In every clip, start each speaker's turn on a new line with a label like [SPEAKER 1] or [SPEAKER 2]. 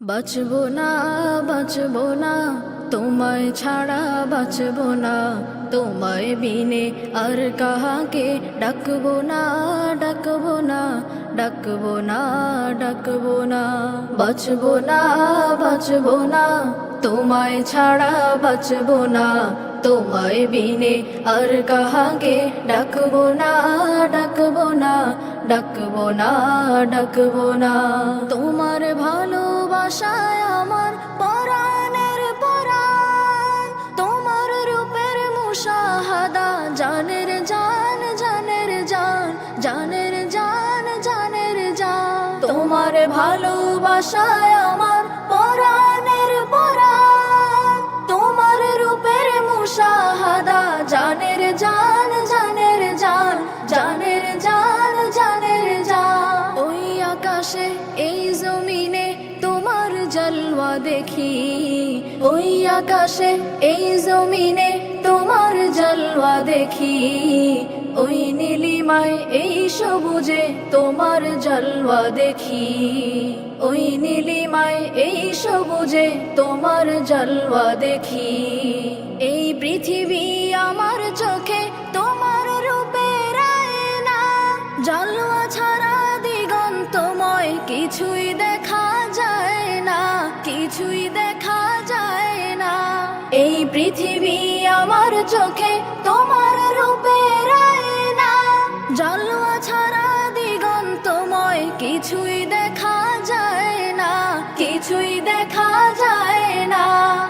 [SPEAKER 1] বাঁচবো না, বাঁচবো না, তোমায় ছাড়া বাঁচবো না, তোমায় বিনে আর কাহাকে ডাকবো না, ডাকবো না, ডাকবো না, ডাকবো না। বাঁচবো না, বাঁচবো না, তোমায় ছাড়া বাঁচবো না, তোমায় বিনে আর কাহাকে ডাকবো না, ডাকবো না, ডাকবো না, ডাকবো না। তোমার ভালোবাসায় আমার পরাণের পরাণ, তোমার রূপের মুশাহাদা জানের জান, জানের জান, জানের জান, জানের জান। তোমার ভালোবাসায় আমার পরাণের পরাণ, তোমার রূপের মুশাহাদা জানের জান, জানের জান, জানের জান, জানের জান। ওই আকাশে এই জমিনে তোমার জলওয়া দেখি, ওই আকাশে এই জমিনে তোমার জলওয়া দেখি, ওই নীলিমায় এই সবুজে তোমার জলওয়া দেখি, ওই নীলিমায় এই সবুজে তোমার জলওয়া দেখি। এই পৃথিবী আমার চোখে তোমার রূপের আয়না, জলওয়া ছাড়া দিগন্তময় কিছুই দেখা যায় না, কিছুই দেখা যায় না। এই পৃথিবী আমার চোখে তোমার রূপের আয়না, জলওয়া ছাড়া দিগন্তময় কিছুই দেখা যায় না, কিছুই দেখা যায় না।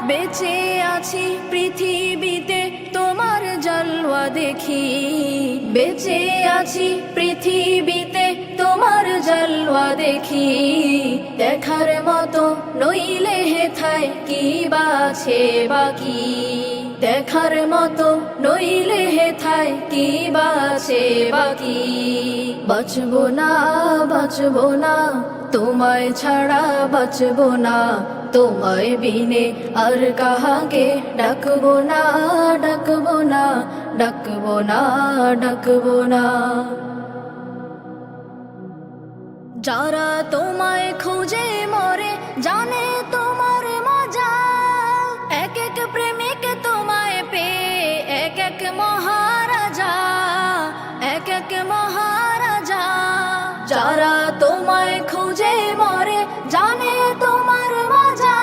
[SPEAKER 1] বেঁচে আছি পৃথিবীতে তোমার জলওয়া দেখি, বেঁচে আছি পৃথিবীতে তোমার জলওয়া দেখি। দেখার মতো নইলে হেথায় কি বাছে বাকি, দেখার মতো নইলে হেথায় কি বাছে বাকি। বাঁচবো না, বাঁচবো না, তোমায় ছাড়া বাঁচবো না, তোমায় বিনে আর কাহাকে ডাকবো না, ডাকবো না, ডাকবো না, ডাকবো না। যারা তোমায় খুঁজে মরে জানে তোমার মজা, এক এক প্রেমিক তোমায় পেয়ে এক এক মহারাজা, এক এক মহারাজা। যারা তোমায় খুঁজে মরে জানে তোমার মজা,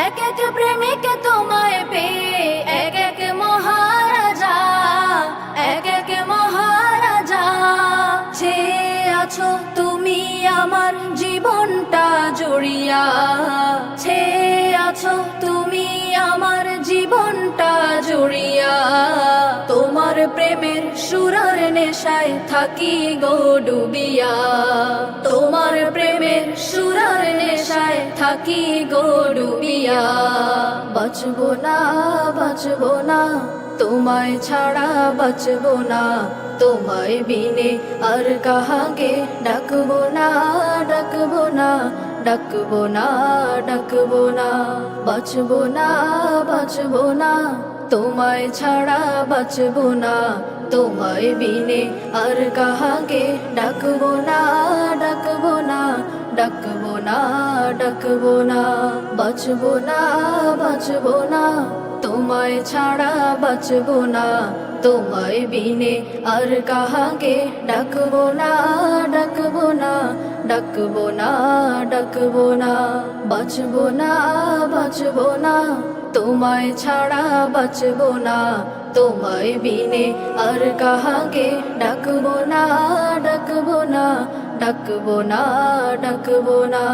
[SPEAKER 1] এক এক প্রেমিক তোমায় পেয়ে এক এক মহারাজা, এক এক মহারাজা। ছে আছো তুমি আমার জীবনটা জড়িয়া, ছে আছো তুমি আমার জীবনটা জড়িয়া। তোমার প্রেমের সুরার নেশায় থাকি গো ডুবিয়া, তোমার প্রেমের সুরার নেশায় থাকি গো ডুবিয়া। বাঁচবো না, বাঁচবো না, তোমায় ছাড়া বাঁচবো না, তোমায় বিনে আর কাহাকে ডাকবো না, ডাকবো না, ডাকবো না, ডাকবো না। বাঁচবো না, বাঁচবো না, তোমায় ছাড়া বাঁচবো না, তোমায় বিনে আর কাহাকে ডাকবো না, ডাকবো না, ডাকবো না, ডাকবো না। বাঁচবো না, বাঁচবো না, তোমায় ছাড়া বাঁচবো না, তোমায় বিনে আর কাহাকে ডাকবো না, ডাকবো না, ডাকবো না, ডাকবো না। বাঁচবো না, বাঁচবো না, তোমায় ছাড়া বাঁচবো না, তোমায় বিনে আর কাহাকে ডাকবো না, ডাকবো না, ডাকবো না, ডাকবো না।